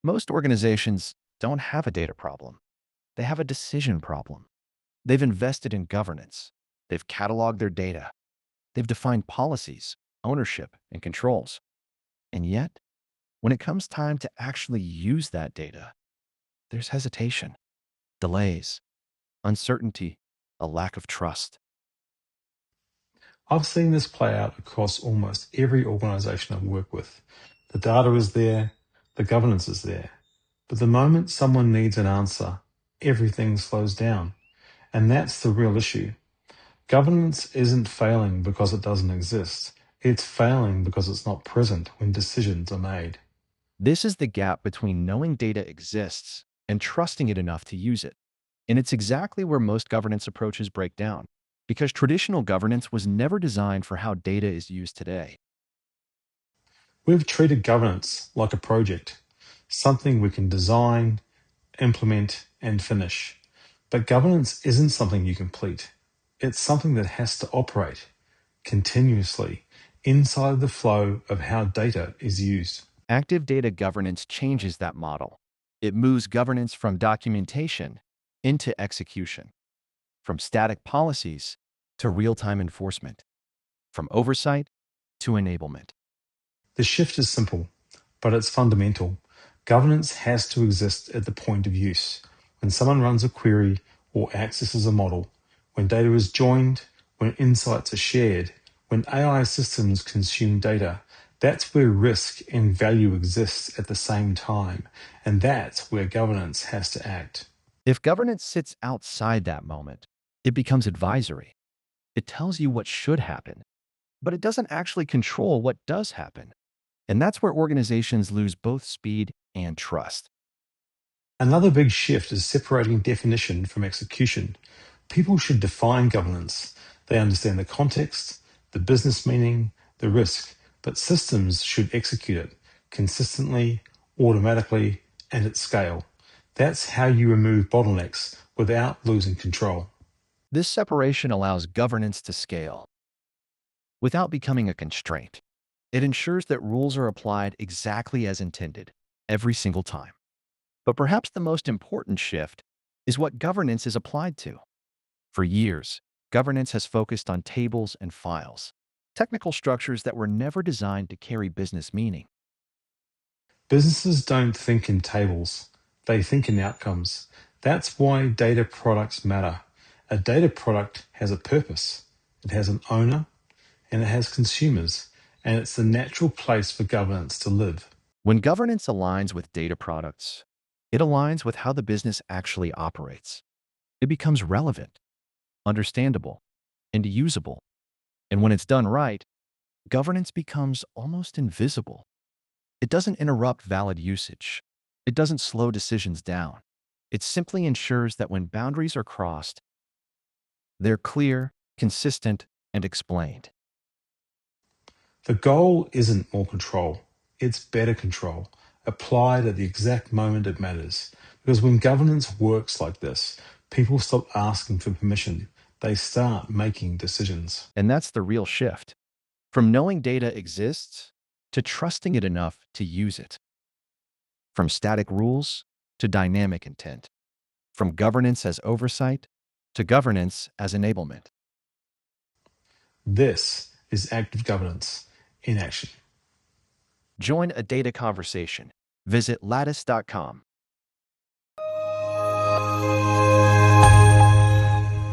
Most organizations don't have a data problem. They have a decision problem. They've invested in governance. They've cataloged their data. They've defined policies, ownership, and controls. And yet, when it comes time to actually use that data, there's hesitation, delays, uncertainty, a lack of trust. I've seen this play out across almost every organization I work with. The data is there, the governance is there. But the moment someone needs an answer, everything slows down. And that's the real issue. Governance isn't failing because it doesn't exist. It's failing because it's not present when decisions are made. This is the gap between knowing data exists and trusting it enough to use it. And it's exactly where most governance approaches break down, because traditional governance was never designed for how data is used today. We've treated governance like a project, something we can design, implement, and finish. But governance isn't something you complete. It's something that has to operate continuously inside the flow of how data is used. Active data governance changes that model. It moves governance from documentation into execution, from static policies to real-time enforcement, from oversight to enablement. The shift is simple, but it's fundamental. Governance has to exist at the point of use. When someone runs a query or accesses a model, when data is joined, when insights are shared, when AI systems consume data, that's where risk and value exists at the same time. And that's where governance has to act. If governance sits outside that moment, it becomes advisory. It tells you what should happen, but it doesn't actually control what does happen. And that's where organizations lose both speed and trust. Another big shift is separating definition from execution. People should define governance. They understand the context, the business meaning, the risk, but systems should execute it consistently, automatically, and at scale. That's how you remove bottlenecks without losing control. This separation allows governance to scale without becoming a constraint. It ensures that rules are applied exactly as intended every single time. But perhaps the most important shift is what governance is applied to. For years, governance has focused on tables and files, technical structures that were never designed to carry business meaning. Businesses don't think in tables, they think in outcomes. That's why data products matter. A data product has a purpose, it has an owner, and it has consumers, and it's the natural place for governance to live. When governance aligns with data products, it aligns with how the business actually operates. It becomes relevant, understandable, and usable. And when it's done right, governance becomes almost invisible. It doesn't interrupt valid usage. It doesn't slow decisions down. It simply ensures that when boundaries are crossed, they're clear, consistent, and explained. The goal isn't more control, it's better control, applied at the exact moment it matters. Because when governance works like this, people stop asking for permission, they start making decisions. And that's the real shift. From knowing data exists to trusting it enough to use it. From static rules to dynamic intent. From governance as oversight to governance as enablement. This is active governance in action. Join a data conversation. Visit lattice.com